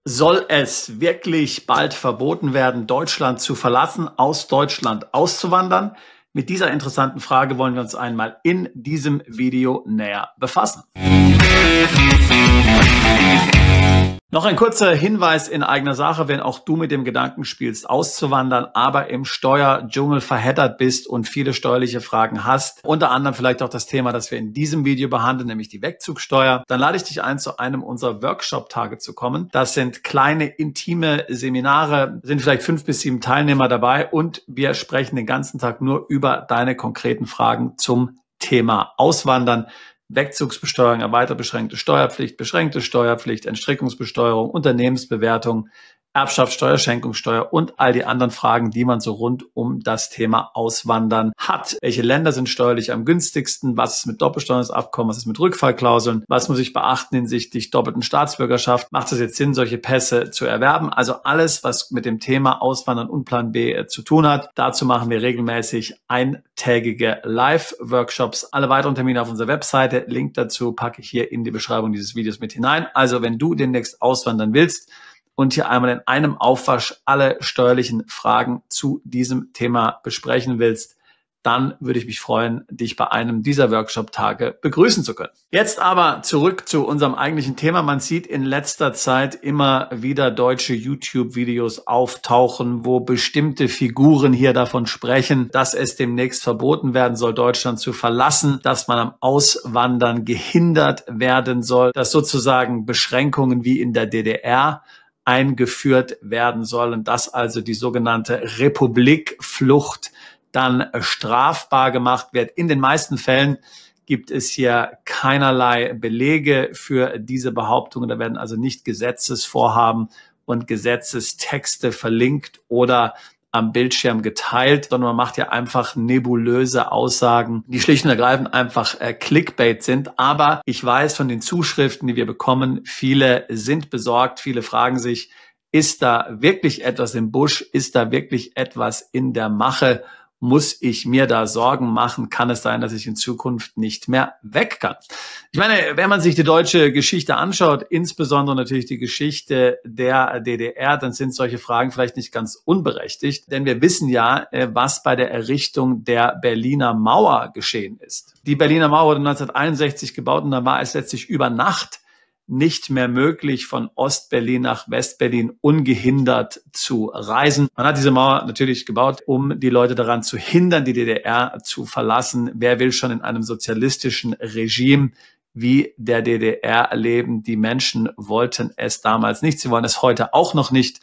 Soll es wirklich bald verboten werden, Deutschland zu verlassen, aus Deutschland auszuwandern? Mit dieser interessanten Frage wollen wir uns einmal in diesem Video näher befassen. Noch ein kurzer Hinweis in eigener Sache, wenn auch du mit dem Gedanken spielst, auszuwandern, aber im Steuerdschungel verheddert bist und viele steuerliche Fragen hast, unter anderem vielleicht auch das Thema, das wir in diesem Video behandeln, nämlich die Wegzugsteuer, dann lade ich dich ein, zu einem unserer Workshop-Tage zu kommen. Das sind kleine, intime Seminare, sind vielleicht 5 bis 7 Teilnehmer dabei und wir sprechen den ganzen Tag nur über deine konkreten Fragen zum Thema Auswandern. Wegzugsbesteuerung, erweitert beschränkte Steuerpflicht, Entstrickungsbesteuerung, Unternehmensbewertung, Erbschaftssteuer, Schenkungssteuer und all die anderen Fragen, die man so rund um das Thema Auswandern hat. Welche Länder sind steuerlich am günstigsten? Was ist mit Doppelsteuerungsabkommen? Was ist mit Rückfallklauseln? Was muss ich beachten hinsichtlich doppelten Staatsbürgerschaft? Macht es jetzt Sinn, solche Pässe zu erwerben? Also alles, was mit dem Thema Auswandern und Plan B zu tun hat. Dazu machen wir regelmäßig eintägige Live-Workshops. Alle weiteren Termine auf unserer Webseite. Link dazu packe ich hier in die Beschreibung dieses Videos mit hinein. Also wenn du demnächst auswandern willst, und hier einmal in einem Aufwasch alle steuerlichen Fragen zu diesem Thema besprechen willst, dann würde ich mich freuen, dich bei einem dieser Workshop-Tage begrüßen zu können. Jetzt aber zurück zu unserem eigentlichen Thema. Man sieht in letzter Zeit immer wieder deutsche YouTube-Videos auftauchen, wo bestimmte Figuren hier davon sprechen, dass es demnächst verboten werden soll, Deutschland zu verlassen, dass man am Auswandern gehindert werden soll, dass sozusagen Beschränkungen wie in der DDR eingeführt werden sollen, dass also die sogenannte Republikflucht dann strafbar gemacht wird. In den meisten Fällen gibt es hier keinerlei Belege für diese Behauptungen. Da werden also nicht Gesetzesvorhaben und Gesetzestexte verlinkt oder am Bildschirm geteilt, sondern man macht ja einfach nebulöse Aussagen, die schlicht und ergreifend einfach Clickbait sind. Aber ich weiß von den Zuschriften, die wir bekommen, viele sind besorgt, viele fragen sich, ist da wirklich etwas im Busch? Ist da wirklich etwas in der Mache? Muss ich mir da Sorgen machen? Kann es sein, dass ich in Zukunft nicht mehr weg kann? Ich meine, wenn man sich die deutsche Geschichte anschaut, insbesondere natürlich die Geschichte der DDR, dann sind solche Fragen vielleicht nicht ganz unberechtigt. Denn wir wissen ja, was bei der Errichtung der Berliner Mauer geschehen ist. Die Berliner Mauer wurde 1961 gebaut und dann war es letztlich über Nacht nicht mehr möglich, von Ostberlin nach Westberlin ungehindert zu reisen. Man hat diese Mauer natürlich gebaut, um die Leute daran zu hindern, die DDR zu verlassen. Wer will schon in einem sozialistischen Regime wie der DDR leben? Die Menschen wollten es damals nicht. Sie wollen es heute auch noch nicht.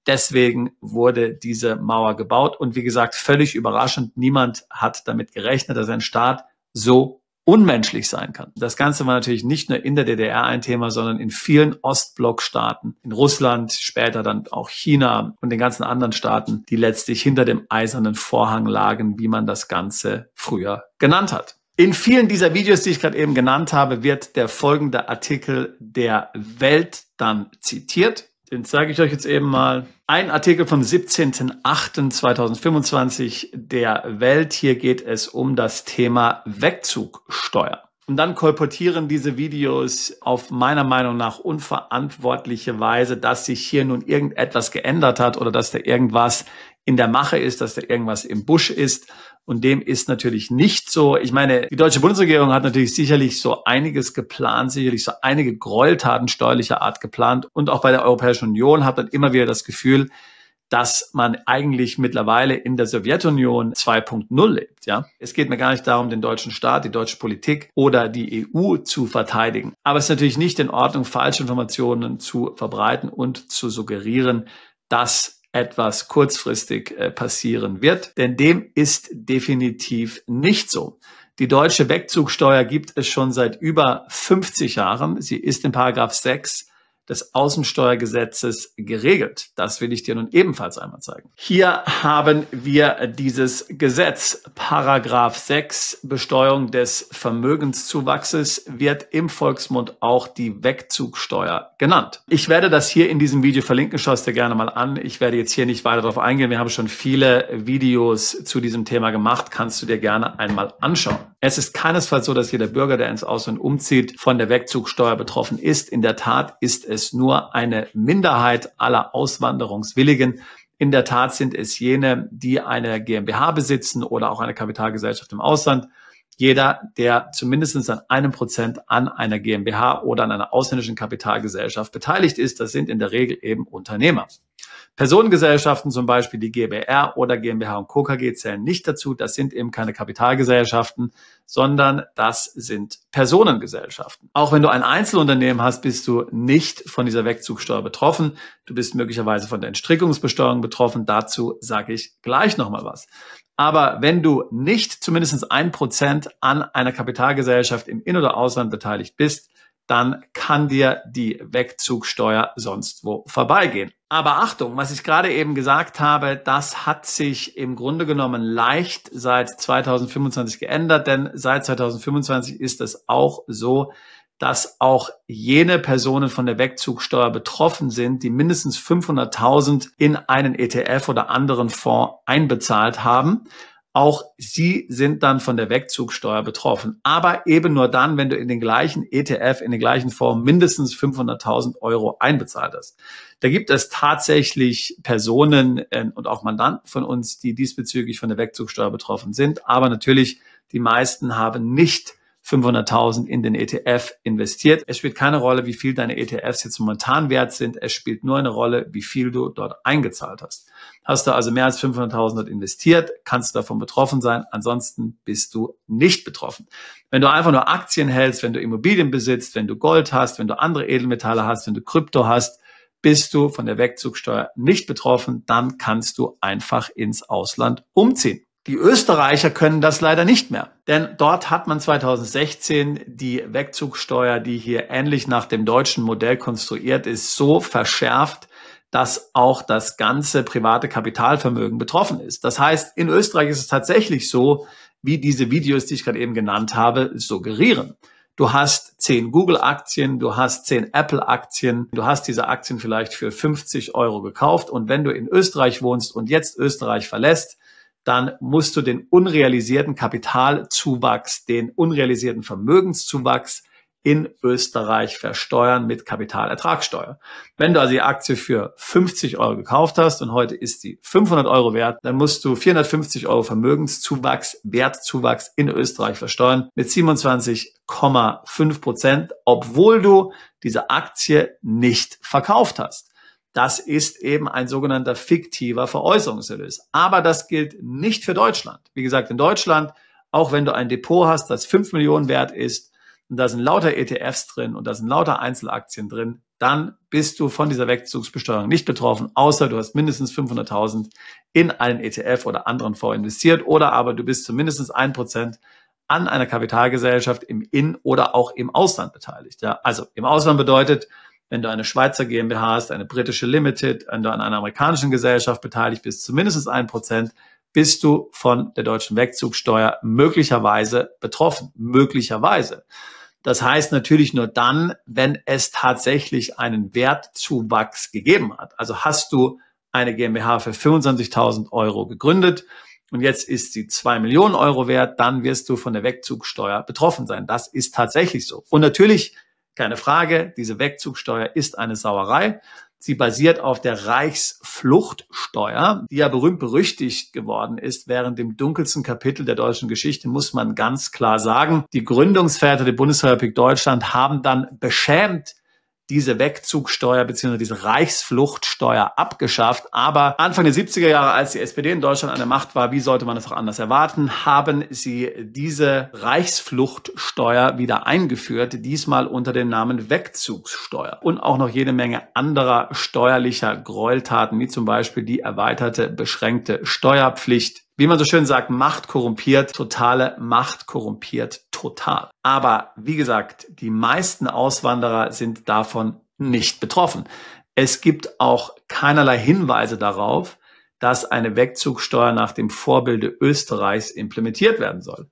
Deswegen wurde diese Mauer gebaut. Und wie gesagt, völlig überraschend, niemand hat damit gerechnet, dass ein Staat so unmenschlich sein kann. Das Ganze war natürlich nicht nur in der DDR ein Thema, sondern in vielen Ostblockstaaten, in Russland, später dann auch China und den ganzen anderen Staaten, die letztlich hinter dem eisernen Vorhang lagen, wie man das Ganze früher genannt hat. In vielen dieser Videos, die ich gerade eben genannt habe, wird der folgende Artikel der Welt dann zitiert. Den zeige ich euch jetzt eben mal. Ein Artikel vom 17.08.2025 der Welt. Hier geht es um das Thema Wegzugsteuer. Und dann kolportieren diese Videos auf meiner Meinung nach unverantwortliche Weise, dass sich hier nun irgendetwas geändert hat oder dass da irgendwas in der Mache ist, dass da irgendwas im Busch ist. Und dem ist natürlich nicht so. Ich meine, die deutsche Bundesregierung hat natürlich sicherlich so einiges geplant, sicherlich so einige Gräueltaten steuerlicher Art geplant. Und auch bei der Europäischen Union hat man immer wieder das Gefühl, dass man eigentlich mittlerweile in der Sowjetunion 2.0 lebt. Ja, es geht mir gar nicht darum, den deutschen Staat, die deutsche Politik oder die EU zu verteidigen. Aber es ist natürlich nicht in Ordnung, falsche Informationen zu verbreiten und zu suggerieren, dass etwas kurzfristig passieren wird, denn dem ist definitiv nicht so. Die deutsche Wegzugsteuer gibt es schon seit über 50 Jahren. Sie ist in Paragraph 6 des Außensteuergesetzes geregelt. Das will ich dir nun ebenfalls einmal zeigen. Hier haben wir dieses Gesetz. Paragraph 6, Besteuerung des Vermögenszuwachses, wird im Volksmund auch die Wegzugsteuer genannt. Ich werde das hier in diesem Video verlinken. Schau es dir gerne mal an. Ich werde jetzt hier nicht weiter darauf eingehen. Wir haben schon viele Videos zu diesem Thema gemacht. Kannst du dir gerne einmal anschauen. Es ist keinesfalls so, dass jeder Bürger, der ins Ausland umzieht, von der Wegzugsteuer betroffen ist. In der Tat ist es nur eine Minderheit aller Auswanderungswilligen. In der Tat sind es jene, die eine GmbH besitzen oder auch eine Kapitalgesellschaft im Ausland. Jeder, der zumindest an 1% an einer GmbH oder an einer ausländischen Kapitalgesellschaft beteiligt ist, das sind in der Regel eben Unternehmer. Personengesellschaften, zum Beispiel die GbR oder GmbH und Co. KG, zählen nicht dazu. Das sind eben keine Kapitalgesellschaften, sondern das sind Personengesellschaften. Auch wenn du ein Einzelunternehmen hast, bist du nicht von dieser Wegzugsteuer betroffen. Du bist möglicherweise von der Entstrickungsbesteuerung betroffen. Dazu sage ich gleich nochmal was. Aber wenn du nicht zumindest 1% an einer Kapitalgesellschaft im In- oder Ausland beteiligt bist, dann kann dir die Wegzugsteuer sonst wo vorbeigehen. Aber Achtung, was ich gerade eben gesagt habe, das hat sich im Grunde genommen leicht seit 2025 geändert, denn seit 2025 ist es auch so, dass auch jene Personen von der Wegzugsteuer betroffen sind, die mindestens 500.000 in einen ETF oder anderen Fonds einbezahlt haben. Auch sie sind dann von der Wegzugsteuer betroffen. Aber eben nur dann, wenn du in den gleichen ETF, in den gleichen Fonds mindestens 500.000 Euro einbezahlt hast. Da gibt es tatsächlich Personen und auch Mandanten von uns, die diesbezüglich von der Wegzugsteuer betroffen sind. Aber natürlich, die meisten haben nicht 500.000 in den ETF investiert. Es spielt keine Rolle, wie viel deine ETFs jetzt momentan wert sind. Es spielt nur eine Rolle, wie viel du dort eingezahlt hast. Hast du also mehr als 500.000 dort investiert, kannst du davon betroffen sein. Ansonsten bist du nicht betroffen. Wenn du einfach nur Aktien hältst, wenn du Immobilien besitzt, wenn du Gold hast, wenn du andere Edelmetalle hast, wenn du Krypto hast, bist du von der Wegzugsteuer nicht betroffen. Dann kannst du einfach ins Ausland umziehen. Die Österreicher können das leider nicht mehr, denn dort hat man 2016 die Wegzugsteuer, die hier ähnlich nach dem deutschen Modell konstruiert ist, so verschärft, dass auch das ganze private Kapitalvermögen betroffen ist. Das heißt, in Österreich ist es tatsächlich so, wie diese Videos, die ich gerade eben genannt habe, suggerieren. Du hast 10 Google-Aktien, du hast 10 Apple-Aktien, du hast diese Aktien vielleicht für 50 Euro gekauft und wenn du in Österreich wohnst und jetzt Österreich verlässt, dann musst du den unrealisierten Kapitalzuwachs, den unrealisierten Vermögenszuwachs in Österreich versteuern mit Kapitalertragssteuer. Wenn du also die Aktie für 50 Euro gekauft hast und heute ist sie 500 Euro wert, dann musst du 450 Euro Vermögenszuwachs, Wertzuwachs in Österreich versteuern mit 27,5%, obwohl du diese Aktie nicht verkauft hast. Das ist eben ein sogenannter fiktiver Veräußerungserlös. Aber das gilt nicht für Deutschland. Wie gesagt, in Deutschland, auch wenn du ein Depot hast, das 5 Millionen wert ist und da sind lauter ETFs drin und da sind lauter Einzelaktien drin, dann bist du von dieser Wegzugsbesteuerung nicht betroffen, außer du hast mindestens 500.000 in einen ETF oder anderen Fonds investiert oder aber du bist zumindest 1% an einer Kapitalgesellschaft im In- oder auch im Ausland beteiligt. Ja, also im Ausland bedeutet, wenn du eine Schweizer GmbH hast, eine britische Limited, wenn du an einer amerikanischen Gesellschaft beteiligt bist, zumindest 1%, bist du von der deutschen Wegzugsteuer möglicherweise betroffen. Möglicherweise. Das heißt natürlich nur dann, wenn es tatsächlich einen Wertzuwachs gegeben hat. Also hast du eine GmbH für 25.000 Euro gegründet und jetzt ist sie 2 Millionen Euro wert, dann wirst du von der Wegzugsteuer betroffen sein. Das ist tatsächlich so. Und natürlich, keine Frage, diese Wegzugsteuer ist eine Sauerei. Sie basiert auf der Reichsfluchtsteuer, die ja berühmt-berüchtigt geworden ist. Während dem dunkelsten Kapitel der deutschen Geschichte muss man ganz klar sagen, die Gründungsväter der Bundesrepublik Deutschland haben dann beschämt diese Wegzugsteuer bzw. diese Reichsfluchtsteuer abgeschafft. Aber Anfang der 70er Jahre, als die SPD in Deutschland an der Macht war, wie sollte man es auch anders erwarten, haben sie diese Reichsfluchtsteuer wieder eingeführt, diesmal unter dem Namen Wegzugssteuer. Und auch noch jede Menge anderer steuerlicher Gräueltaten, wie zum Beispiel die erweiterte beschränkte Steuerpflicht. Wie man so schön sagt, Macht korrumpiert, totale Macht korrumpiert total. Aber wie gesagt, die meisten Auswanderer sind davon nicht betroffen. Es gibt auch keinerlei Hinweise darauf, dass eine Wegzugsteuer nach dem Vorbilde Österreichs implementiert werden soll.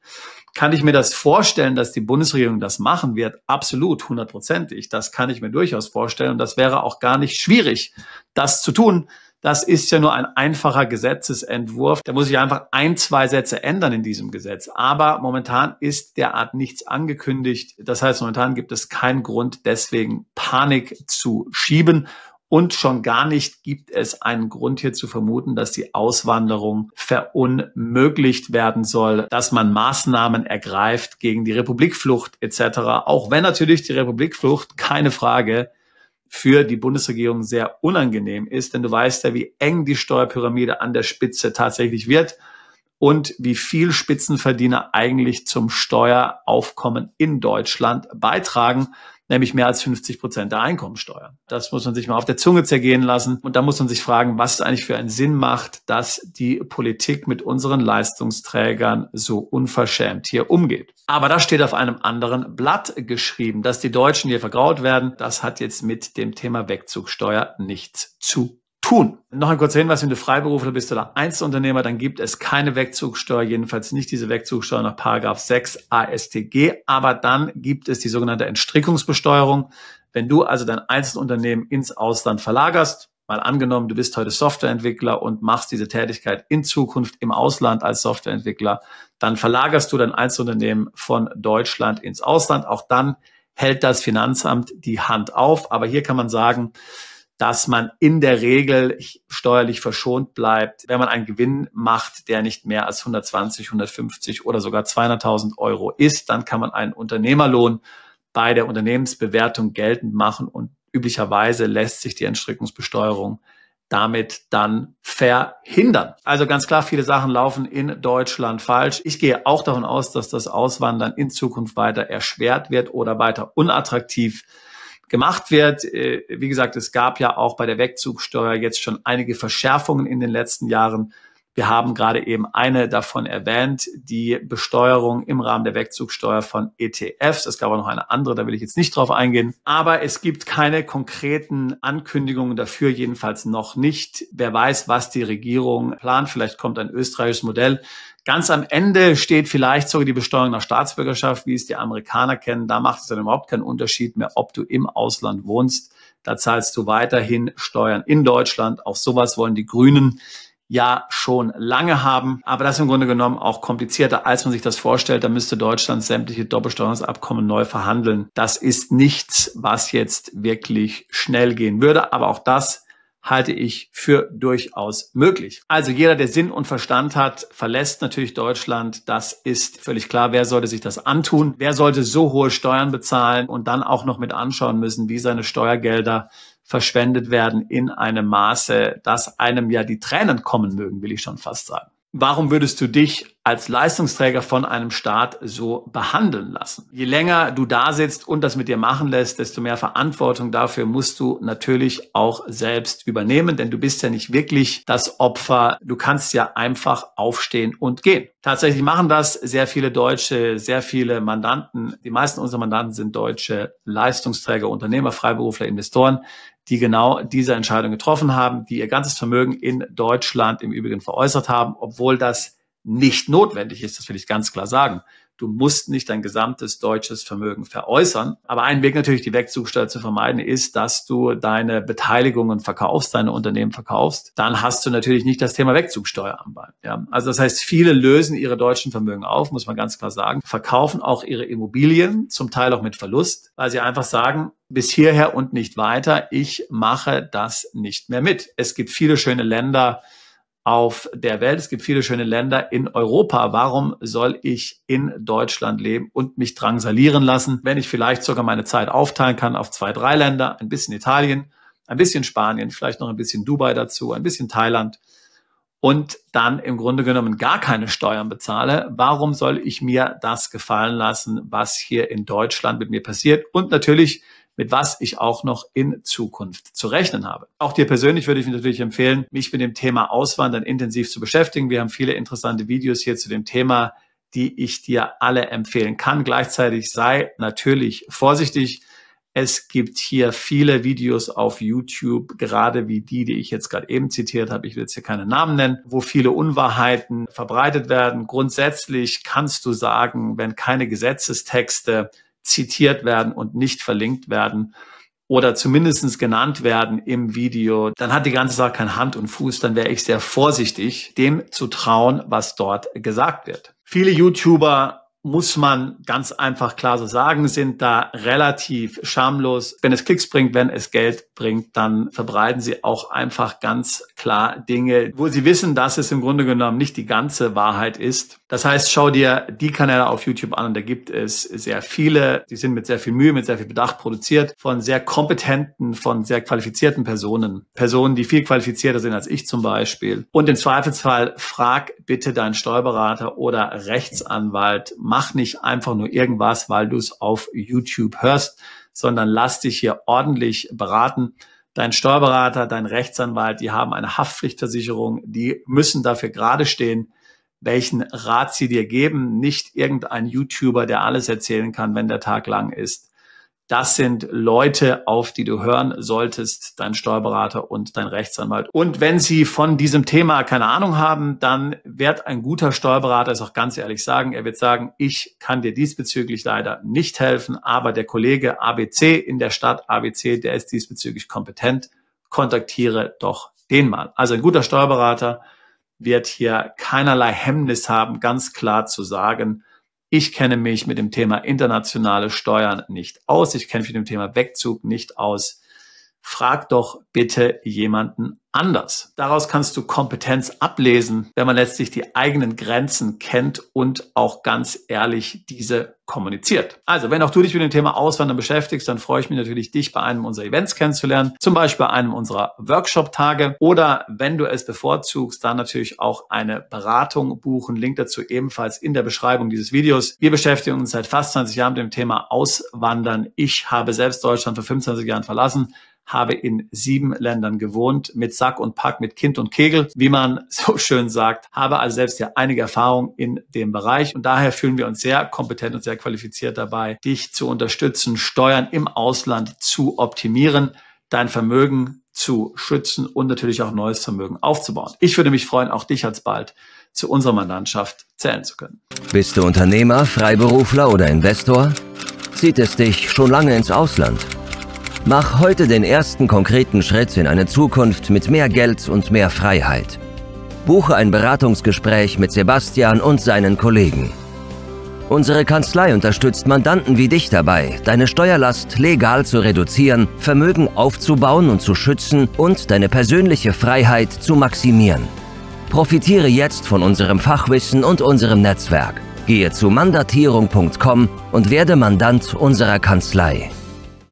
Kann ich mir das vorstellen, dass die Bundesregierung das machen wird? Absolut, 100%. Das kann ich mir durchaus vorstellen und das wäre auch gar nicht schwierig, das zu tun. Das ist ja nur ein einfacher Gesetzesentwurf. Da muss ich einfach ein, zwei Sätze ändern in diesem Gesetz. Aber momentan ist derart nichts angekündigt. Das heißt, momentan gibt es keinen Grund, deswegen Panik zu schieben. Und schon gar nicht gibt es einen Grund hier zu vermuten, dass die Auswanderung verunmöglicht werden soll, dass man Maßnahmen ergreift gegen die Republikflucht etc. Auch wenn natürlich die Republikflucht, keine Frage, für die Bundesregierung sehr unangenehm ist, denn du weißt ja, wie eng die Steuerpyramide an der Spitze tatsächlich wird und wie viel Spitzenverdiener eigentlich zum Steueraufkommen in Deutschland beitragen, nämlich mehr als 50% der Einkommensteuer. Das muss man sich mal auf der Zunge zergehen lassen. Und da muss man sich fragen, was es eigentlich für einen Sinn macht, dass die Politik mit unseren Leistungsträgern so unverschämt hier umgeht. Aber das steht auf einem anderen Blatt geschrieben. Dass die Deutschen hier vergrault werden, das hat jetzt mit dem Thema Wegzugsteuer nichts zu tun. Noch ein kurzer Hinweis, wenn du Freiberufler bist oder Einzelunternehmer, dann gibt es keine Wegzugsteuer, jedenfalls nicht diese Wegzugsteuer nach § 6 AStG, aber dann gibt es die sogenannte Entstrickungsbesteuerung. Wenn du also dein Einzelunternehmen ins Ausland verlagerst, mal angenommen, du bist heute Softwareentwickler und machst diese Tätigkeit in Zukunft im Ausland als Softwareentwickler, dann verlagerst du dein Einzelunternehmen von Deutschland ins Ausland. Auch dann hält das Finanzamt die Hand auf, aber hier kann man sagen, dass man in der Regel steuerlich verschont bleibt, wenn man einen Gewinn macht, der nicht mehr als 120, 150 oder sogar 200.000 Euro ist. Dann kann man einen Unternehmerlohn bei der Unternehmensbewertung geltend machen und üblicherweise lässt sich die Entstrickungsbesteuerung damit dann verhindern. Also ganz klar, viele Sachen laufen in Deutschland falsch. Ich gehe auch davon aus, dass das Auswandern in Zukunft weiter erschwert wird oder weiter unattraktiv gemacht wird. Wie gesagt, es gab ja auch bei der Wegzugsteuer jetzt schon einige Verschärfungen in den letzten Jahren. Wir haben gerade eben eine davon erwähnt, die Besteuerung im Rahmen der Wegzugsteuer von ETFs. Es gab auch noch eine andere, da will ich jetzt nicht drauf eingehen. Aber es gibt keine konkreten Ankündigungen dafür, jedenfalls noch nicht. Wer weiß, was die Regierung plant. Vielleicht kommt ein österreichisches Modell. Ganz am Ende steht vielleicht sogar die Besteuerung nach Staatsbürgerschaft, wie es die Amerikaner kennen. Da macht es dann überhaupt keinen Unterschied mehr, ob du im Ausland wohnst. Da zahlst du weiterhin Steuern in Deutschland. Auch sowas wollen die Grünen ja schon lange haben. Aber das ist im Grunde genommen auch komplizierter, als man sich das vorstellt. Da müsste Deutschland sämtliche Doppelbesteuerungsabkommen neu verhandeln. Das ist nichts, was jetzt wirklich schnell gehen würde. Aber auch das halte ich für durchaus möglich. Also jeder, der Sinn und Verstand hat, verlässt natürlich Deutschland. Das ist völlig klar. Wer sollte sich das antun? Wer sollte so hohe Steuern bezahlen und dann auch noch mit anschauen müssen, wie seine Steuergelder verschwendet werden in einem Maße, dass einem ja die Tränen kommen mögen, will ich schon fast sagen. Warum würdest du dich als Leistungsträger von einem Staat so behandeln lassen? Je länger du da sitzt und das mit dir machen lässt, desto mehr Verantwortung dafür musst du natürlich auch selbst übernehmen, denn du bist ja nicht wirklich das Opfer. Du kannst ja einfach aufstehen und gehen. Tatsächlich machen das sehr viele Deutsche, sehr viele Mandanten. Die meisten unserer Mandanten sind deutsche Leistungsträger, Unternehmer, Freiberufler, Investoren, die genau diese Entscheidung getroffen haben, die ihr ganzes Vermögen in Deutschland im Übrigen veräußert haben, obwohl das nicht notwendig ist. Das will ich ganz klar sagen. Du musst nicht dein gesamtes deutsches Vermögen veräußern. Aber ein Weg natürlich, die Wegzugsteuer zu vermeiden, ist, dass du deine Beteiligungen verkaufst, deine Unternehmen verkaufst. Dann hast du natürlich nicht das Thema Wegzugsteuer am Bein. Ja, also das heißt, viele lösen ihre deutschen Vermögen auf, muss man ganz klar sagen, verkaufen auch ihre Immobilien, zum Teil auch mit Verlust, weil sie einfach sagen, bis hierher und nicht weiter, ich mache das nicht mehr mit. Es gibt viele schöne Länder auf der Welt. Es gibt viele schöne Länder in Europa. Warum soll ich in Deutschland leben und mich drangsalieren lassen, wenn ich vielleicht sogar meine Zeit aufteilen kann auf 2, 3 Länder, ein bisschen Italien, ein bisschen Spanien, vielleicht noch ein bisschen Dubai dazu, ein bisschen Thailand und dann im Grunde genommen gar keine Steuern bezahle? Warum soll ich mir das gefallen lassen, was hier in Deutschland mit mir passiert? Und natürlich mit was ich auch noch in Zukunft zu rechnen habe. Auch dir persönlich würde ich natürlich empfehlen, mich mit dem Thema Auswandern intensiv zu beschäftigen. Wir haben viele interessante Videos hier zu dem Thema, die ich dir alle empfehlen kann. Gleichzeitig sei natürlich vorsichtig. Es gibt hier viele Videos auf YouTube, gerade wie die ich jetzt gerade eben zitiert habe. Ich will jetzt hier keine Namen nennen, wo viele Unwahrheiten verbreitet werden. Grundsätzlich kannst du sagen, wenn keine Gesetzestexte zitiert werden und nicht verlinkt werden, oder zumindest genannt werden im Video, dann hat die ganze Sache kein Hand und Fuß, dann wäre ich sehr vorsichtig, dem zu trauen, was dort gesagt wird. Viele YouTuber, muss man ganz einfach klar so sagen, sind da relativ schamlos. Wenn es Klicks bringt, wenn es Geld bringt, dann verbreiten sie auch einfach ganz klar Dinge, wo sie wissen, dass es im Grunde genommen nicht die ganze Wahrheit ist. Das heißt, schau dir die Kanäle auf YouTube an und da gibt es sehr viele. Die sind mit sehr viel Mühe, mit sehr viel Bedacht produziert von sehr kompetenten, von sehr qualifizierten Personen. Personen, die viel qualifizierter sind als ich zum Beispiel. Und im Zweifelsfall frag bitte deinen Steuerberater oder Rechtsanwalt. Mach nicht einfach nur irgendwas, weil du es auf YouTube hörst, sondern lass dich hier ordentlich beraten. Dein Steuerberater, dein Rechtsanwalt, die haben eine Haftpflichtversicherung, die müssen dafür gerade stehen, welchen Rat sie dir geben. Nicht irgendein YouTuber, der alles erzählen kann, wenn der Tag lang ist. Das sind Leute, auf die du hören solltest, dein Steuerberater und dein Rechtsanwalt. Und wenn sie von diesem Thema keine Ahnung haben, dann wird ein guter Steuerberater es auch ganz ehrlich sagen. Er wird sagen, ich kann dir diesbezüglich leider nicht helfen, aber der Kollege ABC in der Stadt ABC, der ist diesbezüglich kompetent. Kontaktiere doch den mal. Also ein guter Steuerberater wird hier keinerlei Hemmnis haben, ganz klar zu sagen, ich kenne mich mit dem Thema internationale Steuern nicht aus. Ich kenne mich mit dem Thema Wegzug nicht aus. Frag doch bitte jemanden anders. Daraus kannst du Kompetenz ablesen, wenn man letztlich die eigenen Grenzen kennt und auch ganz ehrlich diese kommuniziert. Also, wenn auch du dich mit dem Thema Auswandern beschäftigst, dann freue ich mich natürlich, dich bei einem unserer Events kennenzulernen, zum Beispiel bei einem unserer Workshop-Tage oder wenn du es bevorzugst, dann natürlich auch eine Beratung buchen. Link dazu ebenfalls in der Beschreibung dieses Videos. Wir beschäftigen uns seit fast 20 Jahren mit dem Thema Auswandern. Ich habe selbst Deutschland vor 25 Jahren verlassen, habe in 7 Ländern gewohnt, mit Sack und Pack, mit Kind und Kegel, wie man so schön sagt, habe also selbst ja einige Erfahrung in dem Bereich und daher fühlen wir uns sehr kompetent und sehr qualifiziert dabei, dich zu unterstützen, Steuern im Ausland zu optimieren, dein Vermögen zu schützen und natürlich auch neues Vermögen aufzubauen. Ich würde mich freuen, auch dich alsbald zu unserer Mandantschaft zählen zu können. Bist du Unternehmer, Freiberufler oder Investor? Zieht es dich schon lange ins Ausland? Mach heute den ersten konkreten Schritt in eine Zukunft mit mehr Geld und mehr Freiheit. Buche ein Beratungsgespräch mit Sebastian und seinen Kollegen. Unsere Kanzlei unterstützt Mandanten wie dich dabei, deine Steuerlast legal zu reduzieren, Vermögen aufzubauen und zu schützen und deine persönliche Freiheit zu maximieren. Profitiere jetzt von unserem Fachwissen und unserem Netzwerk. Gehe zu mandatierung.com und werde Mandant unserer Kanzlei.